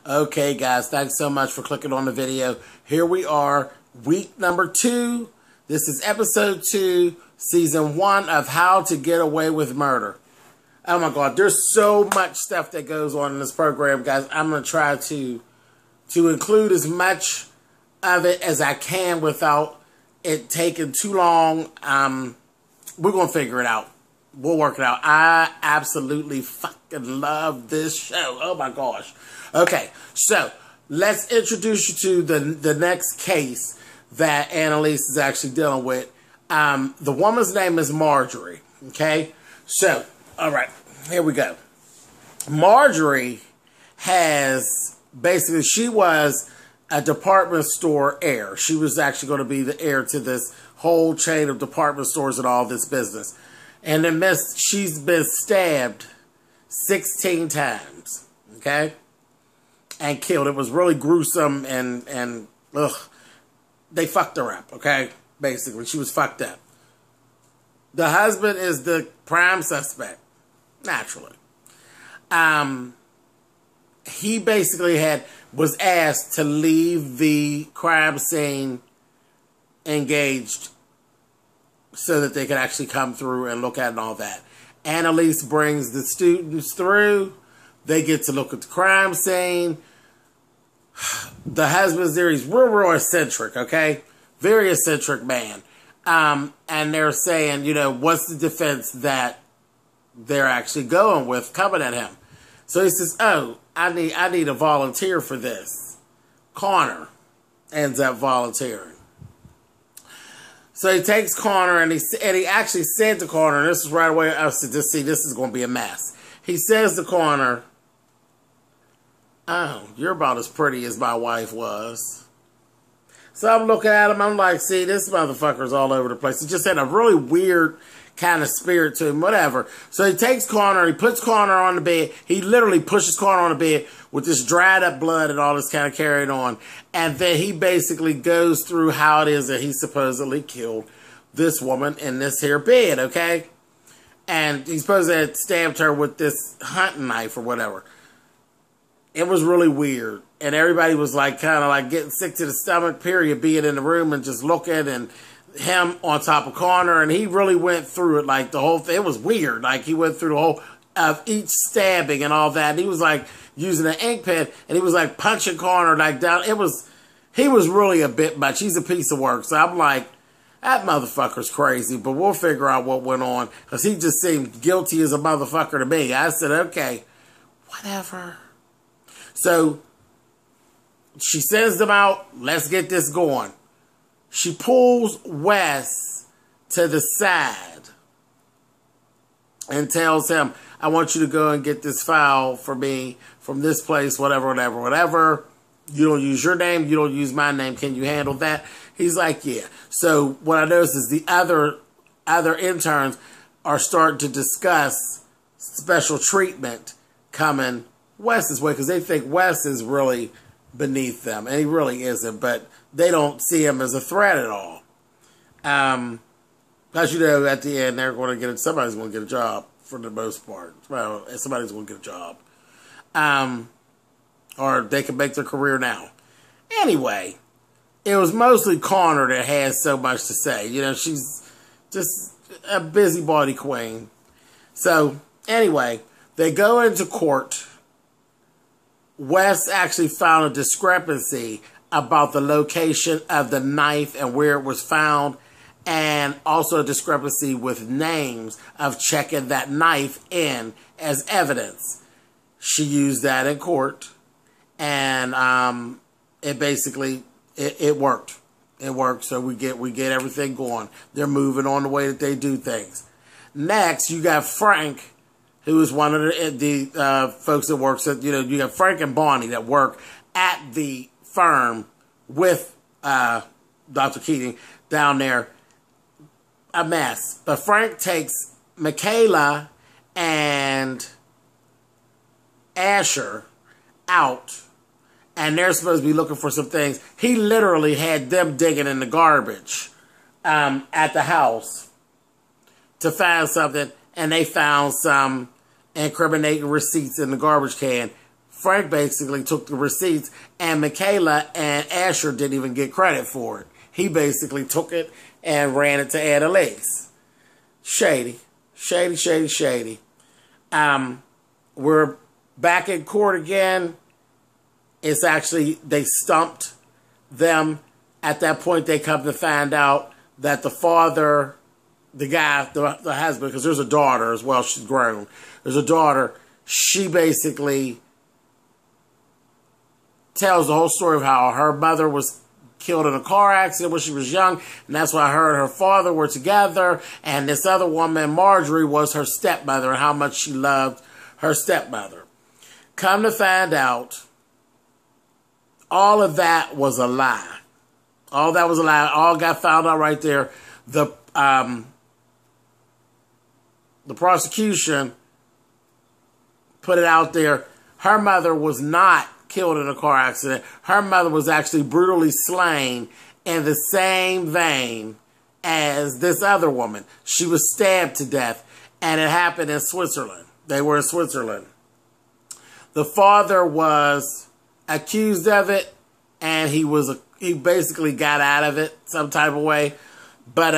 Okay, guys, thanks so much for clicking on the video. Here we are, week number 2. This is episode 2, season 1 of How to Get Away with Murder. Oh my God, there's so much stuff that goes on in this program, guys. I'm going to try to include as much of it as I can without it taking too long. We're going to figure it out. We'll work it out. I absolutely fucking love this show. Oh my gosh. Okay, so let's introduce you to the next case that Annalise is actually dealing with. The woman's name is Marjorie. Okay, so all right, here we go. Marjorie has basically, she was a department store heir. She was actually going to be the heir to this whole chain of department stores and all this business. And then she's been stabbed 16 times, okay, and killed. It was really gruesome, and ugh, they fucked her up, okay, basically. She was fucked up. The husband is the prime suspect, naturally. He basically was asked to leave the crime scene engaged so that they could actually come through and look at it and all that. Annalise brings the students through. They get to look at the crime scene. The husband's there. He's real eccentric, okay? Very eccentric man. And they're saying, you know, what's the defense that they're actually going with coming at him? So he says, oh, I need a volunteer for this. Connor ends up volunteering. So he takes Connor, and he actually said to Connor, and this is right away, I said, this is going to be a mess. He says to Connor, oh, you're about as pretty as my wife was. So I'm looking at him, I'm like, see, this motherfucker's all over the place. He just had a really weird kind of spirit to him, whatever. So he takes Connor, he puts Connor on the bed. He literally pushes Connor on the bed with this dried up blood and all this kind of carrying on. And then he basically goes through how it is that he supposedly killed this woman in this here bed, okay? And he's supposed to have stabbed her with this hunting knife or whatever. It was really weird. And everybody was like kind of like getting sick to the stomach, period, being in the room and just looking, and him on top of Connor, and he really went through it, like the whole thing. It was weird. Like he went through the whole of each stabbing and all that. And he was like using an ink pen, and he was like punching Connor like down. He was really a bit much. He's a piece of work. So I'm like, that motherfucker's crazy, but we'll figure out what went on, because he just seemed guilty as a motherfucker to me. I said, okay, whatever. So she sends them out. Let's get this going. She pulls Wes to the side and tells him, I want you to go and get this file for me from this place, whatever, whatever, whatever. You don't use your name. You don't use my name. Can you handle that? He's like, yeah. So what I noticed is the other interns are starting to discuss special treatment coming Wes's way, because they think Wes is really beneath them, and he really isn't, but they don't see him as a threat at all. Because, you know, at the end, they're going to somebody's going to get a job for the most part. Well, somebody's going to get a job. Or they can make their career now. Anyway, it was mostly Connor that has so much to say. You know, she's just a busybody queen. So, anyway, they go into court. Wes actually found a discrepancy about the location of the knife and where it was found, and also a discrepancy with names of checking that knife in as evidence. She used that in court, and it basically it worked. It worked. So we get everything going. They're moving on the way that they do things. Next, you got Frank, who is one of the folks that works at, you know, you got Frank and Bonnie that work at the firm with Dr. Keating down there. A mess. But Frank takes Michaela and Asher out, and they're supposed to be looking for some things. He literally had them digging in the garbage at the house to find something, and they found some incriminating receipts in the garbage can Frank basically took the receipts, and Michaela and Asher didn't even get credit for it. He basically took it and ran it to Annalise. Shady. Shady, shady, shady. We're back in court again. It's actually, they stumped them. At that point, they come to find out that the father, the guy, the husband, because there's a daughter as well, she's grown. There's a daughter. She basically tells the whole story of how her mother was killed in a car accident when she was young, and that's why her and her father were together, and this other woman, Marjorie, was her stepmother, and how much she loved her stepmother. Come to find out, all of that was a lie. All that was a lie. All got found out right there. The prosecution put it out there. Her mother was not killed in a car accident. Her mother was actually brutally slain in the same vein as this other woman. She was stabbed to death, and it happened in Switzerland. They were in Switzerland. The father was accused of it, and he basically got out of it some type of way. But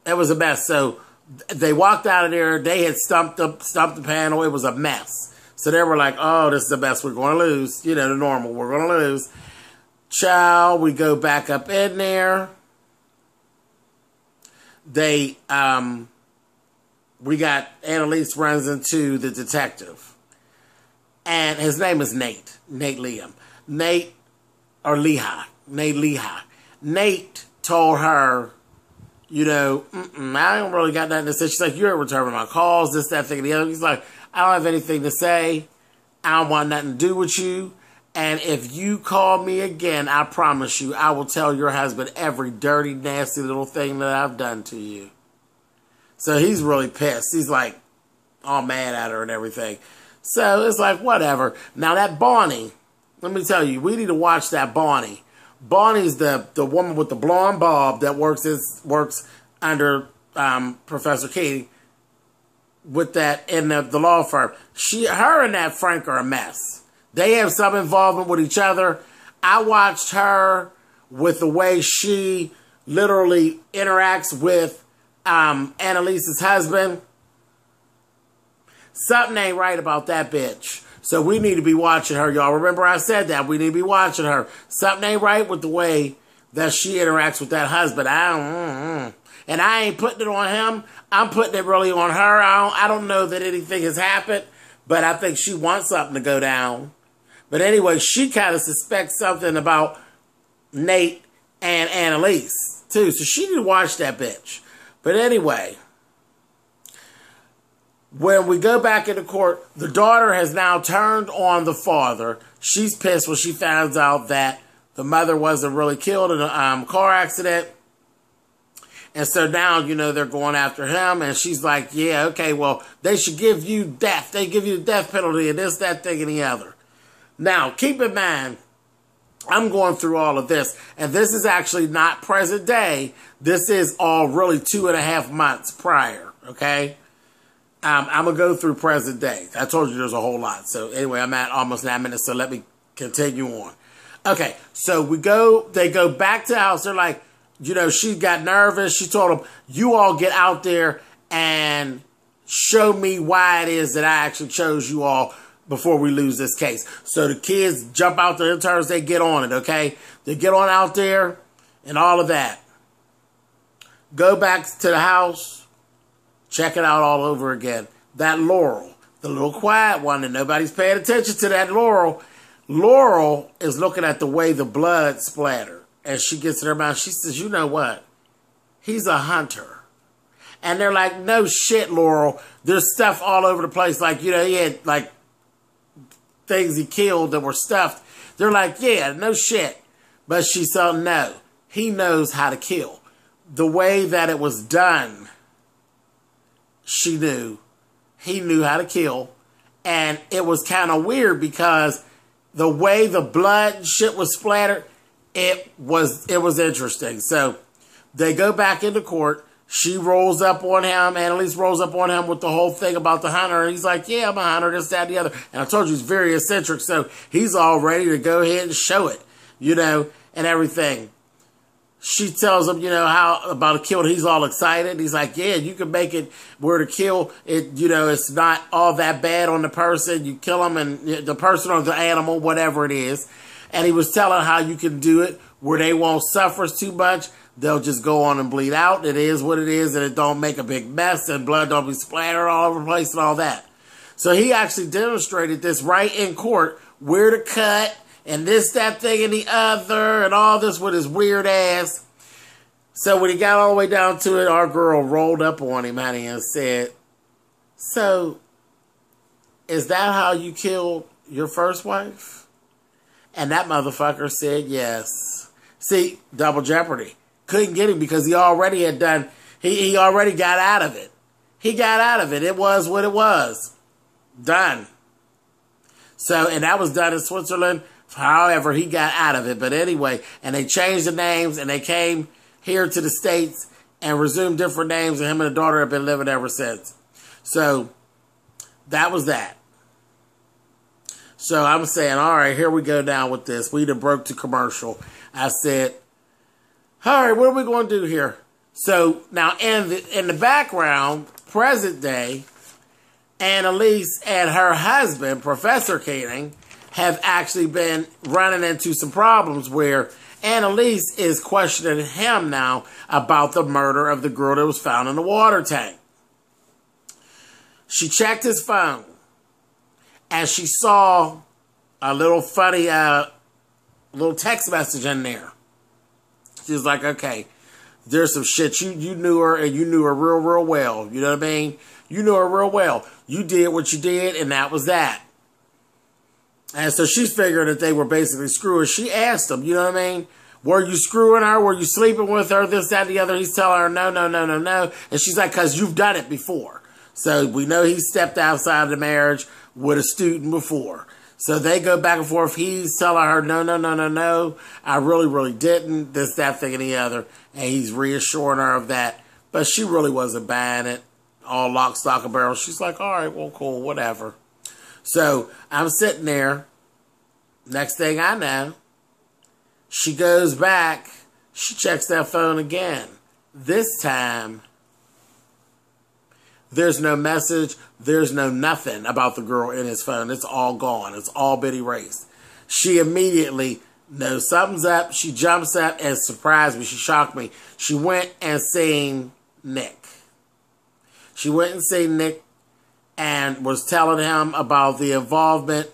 it was a mess. So they walked out of there. They had stumped the panel. It was a mess. So they were like, oh, this is the mess. We're going to lose. You know, the normal. We're going to lose. Child, we go back up in there. We got Annalise runs into the detective. And his name is Nate. Nate Liam. Nate Lehigh. Nate told her, you know, I don't really got nothing to say. She's like, you're returning my calls, this, that, thing, and the other. He's like, I don't have anything to say. I don't want nothing to do with you. And if you call me again, I promise you, I will tell your husband every dirty, nasty little thing that I've done to you. So he's really pissed. He's like all mad at her and everything. So it's like, whatever. Now that Bonnie, let me tell you, we need to watch that Bonnie. Bonnie's the woman with the blonde bob that works under Professor Katie with that in the law firm. Her and that Frank are a mess. They have some involvement with each other. I watched her with the way she literally interacts with Annalise's husband. Something ain't right about that bitch. So we need to be watching her, y'all. Remember I said that. We need to be watching her. Something ain't right with the way that she interacts with that husband. And I ain't putting it on him. I'm putting it really on her. I don't know that anything has happened, but I think she wants something to go down. But anyway, she kind of suspects something about Nate and Annalise, too. So she need to watch that bitch. But anyway, when we go back into court, the daughter has now turned on the father. She's pissed when she finds out that the mother wasn't really killed in a car accident. And so now, you know, they're going after him. And she's like, yeah, okay, well, they should give you death. They give you the death penalty and this, that, thing, and the other. Now, keep in mind, I'm going through all of this. And this is actually not present day. This is all really 2.5 months prior, okay? I'm going to go through present day. I told you there's a whole lot. So anyway, I'm at almost 9 minutes, so let me continue on. Okay, so they go back to the house. They're like, you know, she got nervous. She told them, you all get out there and show me why it is that I actually chose you all before we lose this case. So the kids jump out the interns, they get on it, okay? They get on out there and all of that. Go back to the house. Check it out all over again. That Laurel, the little quiet one, and nobody's paying attention to that Laurel. Laurel is looking at the way the blood splattered. And she gets in her mouth. She says, you know what? He's a hunter. And they're like, no shit, Laurel. There's stuff all over the place. Like, you know, he had, like, things he killed that were stuffed. They're like, yeah, no shit. But she said, no. He knows how to kill. The way that it was done, she knew. He knew how to kill. And it was kind of weird because the way the blood and shit was splattered, it was interesting. So they go back into court. She rolls up on him, Annalise rolls up on him with the whole thing about the hunter. And he's like, yeah, I'm a hunter, this, that, and the other. And I told you he's very eccentric, so he's all ready to go ahead and show it, you know, and everything. She tells him, you know, how about a kill. He's all excited. He's like, yeah, you can make it where to kill it, you know, it's not all that bad on the person. You kill him and the person or the animal, whatever it is. And he was telling how you can do it where they won't suffer too much. They'll just go on and bleed out. It is what it is, and it don't make a big mess, and blood don't be splattered all over the place and all that. So he actually demonstrated this right in court, where to cut, and this, that, thing, and the other, and all this with his weird ass. So when he got all the way down to it, our girl rolled up on him, honey, and said, so, is that how you killed your first wife? And that motherfucker said yes. See, double jeopardy. Couldn't get him because he already had done, he already got out of it. He got out of it. It was what it was. Done. So, and that was done in Switzerland. However, he got out of it. But anyway, and they changed the names and they came here to the States and resumed different names, and him and the daughter have been living ever since. So, that was that. So, I'm saying, all right, here we go now with this. We done broke to commercial. I said, all right, what are we going to do here? So, now in the background, present day, Annalise and her husband, Professor Keating, have actually been running into some problems where Annalise is questioning him now about the murder of the girl that was found in the water tank. She checked his phone, and she saw a little funny little text message in there. She's like, okay, there's some shit. You knew her, and you knew her real, real well. You know what I mean? You knew her real well. You did what you did, and that was that. And so she's figuring that they were basically screwing. She asked him, you know what I mean? Were you screwing her? Were you sleeping with her? This, that, and the other. He's telling her, no, no, no, no, no. And she's like, because you've done it before. So we know he stepped outside of the marriage with a student before. So they go back and forth. He's telling her, no, no, no, no, no. I really, really didn't. This, that, thing, and the other. And he's reassuring her of that. But she really wasn't buying it. All lock, stock, and barrel. She's like, all right, well, cool, whatever. So I'm sitting there. Next thing I know, she goes back. She checks that phone again. This time, there's no message. There's no nothing about the girl in his phone. It's all gone. It's all been erased. She immediately knows something's up. She jumps up and surprised me. She shocked me. She went and seen Nick. She went and seen Nick and was telling him about the involvement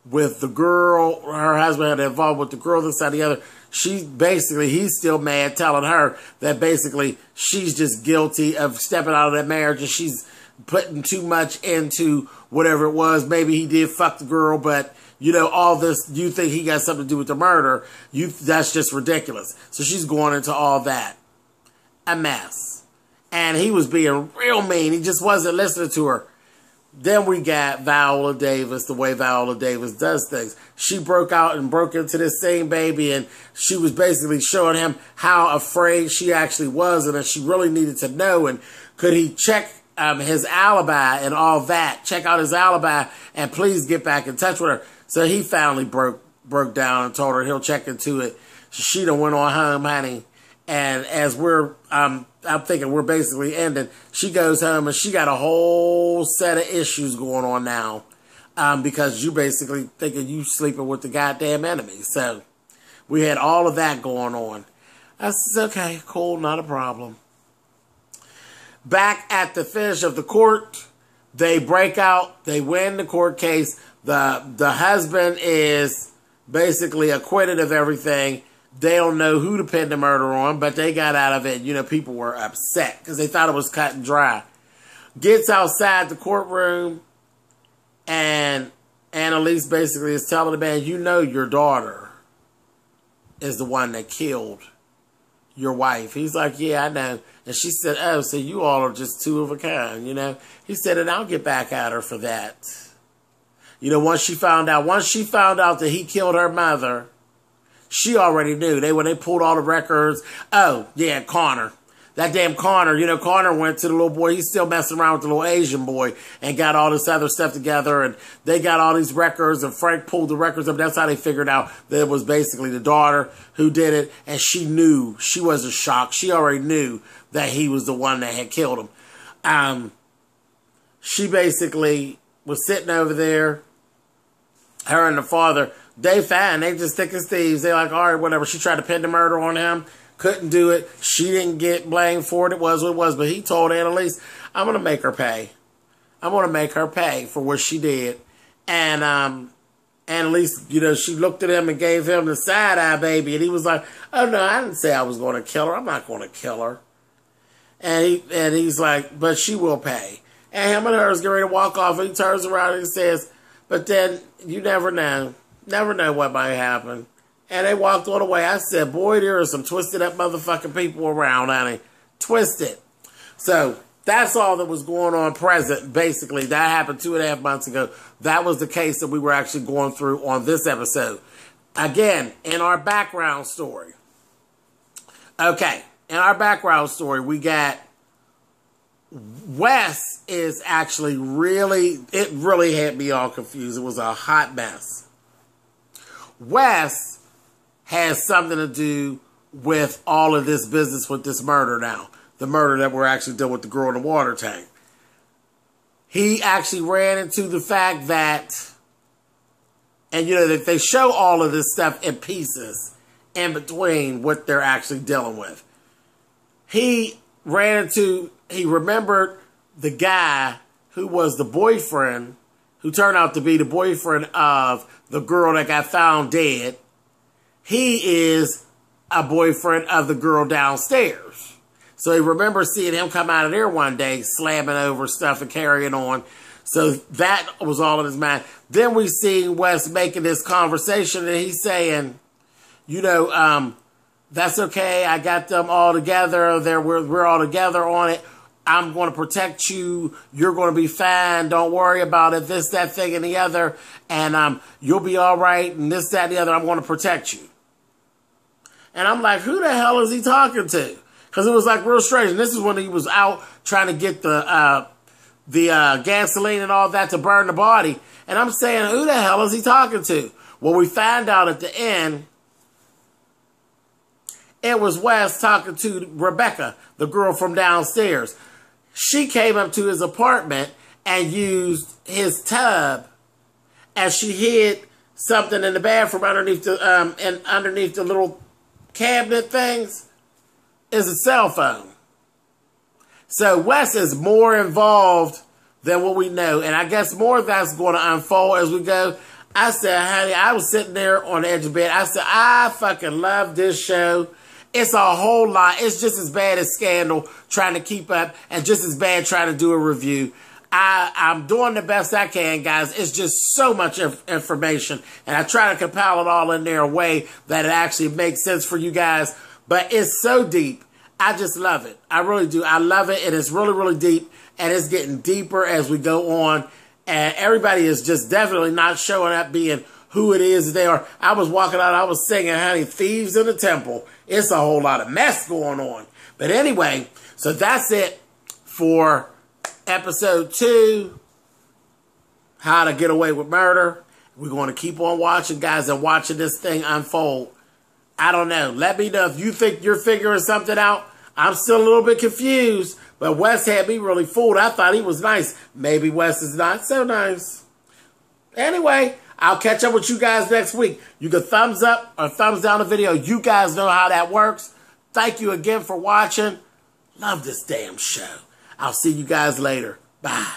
with the girl. Her husband had involved with the girl, this, that, the other. He's still mad, telling her that basically she's just guilty of stepping out of that marriage and she's putting too much into whatever it was. Maybe he did fuck the girl, but, you know, all this, you think he got something to do with the murder. That's just ridiculous. So she's going into all that. A mess. And he was being real mean. He just wasn't listening to her. Then we got Viola Davis, the way Viola Davis does things. She broke out and broke into this same baby, and she was basically showing him how afraid she actually was and that she really needed to know. And could he check his alibi and all that? Check out his alibi and please get back in touch with her. So he finally broke down and told her he'll check into it. She done went on home, honey. And as I'm thinking we're basically ending, she goes home and she got a whole set of issues going on now. Because you basically thinking you sleeping with the goddamn enemy. So we had all of that going on. I said, okay, cool, not a problem. Back at the finish of the court, they break out, they win the court case. The husband is basically acquitted of everything. They don't know who to pin the murder on, but they got out of it. You know, people were upset because they thought it was cut and dry. Gets outside the courtroom, and Annalise basically is telling the man, you know your daughter is the one that killed your wife. He's like, yeah, I know. And she said, oh, so you all are just two of a kind, you know. He said, and I'll get back at her for that. You know, once she found out that he killed her mother, she already knew. When they pulled all the records, oh, yeah, Connor. That damn Connor, you know, Connor went to the little boy. He's still messing around with the little Asian boy and got all this other stuff together. And they got all these records, and Frank pulled the records up. That's how they figured out that it was basically the daughter who did it. And she knew. She wasn't shocked. She already knew that he was the one that had killed him. She basically was sitting over there. Her and the father, they fine. They just thick as thieves. They're like, all right, whatever. She tried to pin the murder on him. Couldn't do it. She didn't get blamed for it. It was what it was. But he told Annalise, I'm going to make her pay. I'm going to make her pay for what she did. And Annalise, you know, she looked at him and gave him the side eye, baby. And he was like, oh, no, I didn't say I was going to kill her. I'm not going to kill her. And he's like, but she will pay. And him and her is getting ready to walk off. And he turns around and he says, but then you never know. Never know what might happen. And they walked all the way. I said, boy, there are some twisted up motherfucking people around, honey. Twisted. So that's all that was going on present, basically. That happened 2.5 months ago. That was the case that we were actually going through on this episode. Again, in our background story. Okay, in our background story, we got Wes is actually it really had me all confused. It was a hot mess. Wes has something to do with all of this business with this murder now. The murder that we're actually doing with the girl in the water tank. He actually ran into the fact that, and you know, that they show all of this stuff in pieces in between what they're actually dealing with. He remembered the guy who was the boyfriend, who turned out to be the boyfriend of the girl that got found dead. He is a boyfriend of the girl downstairs. So he remembers seeing him come out of there one day, slamming over stuff and carrying on. So that was all in his mind. Then we see Wes making this conversation, and he's saying, you know, that's okay. I got them all together. We're all together on it. I'm going to protect you. You're going to be fine. Don't worry about it. This, that, thing, and the other. And you'll be all right. And this, that, and the other. I'm going to protect you. And I'm like, who the hell is he talking to? Because it was like real strange. And this is when he was out trying to get the gasoline and all that to burn the body. And I'm saying, who the hell is he talking to? Well, we found out at the end, it was Wes talking to Rebecca, the girl from downstairs. She came up to his apartment and used his tub as she hid something in the bathroom underneath the little cabinet things is a cell phone. So Wes is more involved than what we know. And I guess more of that's going to unfold as we go. I said, honey, I was sitting there on the edge of bed. I said, I fucking love this show. It's a whole lot. It's just as bad as Scandal trying to keep up and just as bad trying to do a review. I'm doing the best I can, guys. It's just so much information. And I try to compile it all in there a way that it actually makes sense for you guys. But it's so deep. I just love it. I really do. I love it. And it's really, really deep. And it's getting deeper as we go on. And everybody is just definitely not showing up being who it is they are. I was walking out. I was singing, honey, Thieves in the Temple. It's a whole lot of mess going on. But anyway, so that's it for episode 2, How to Get Away with Murder. We're going to keep on watching, guys, and watching this thing unfold. I don't know. Let me know if you think you're figuring something out. I'm still a little bit confused, but Wes had me really fooled. I thought he was nice. Maybe Wes is not so nice. Anyway, I'll catch up with you guys next week. You can thumbs up or thumbs down the video. You guys know how that works. Thank you again for watching. Love this damn show. I'll see you guys later. Bye.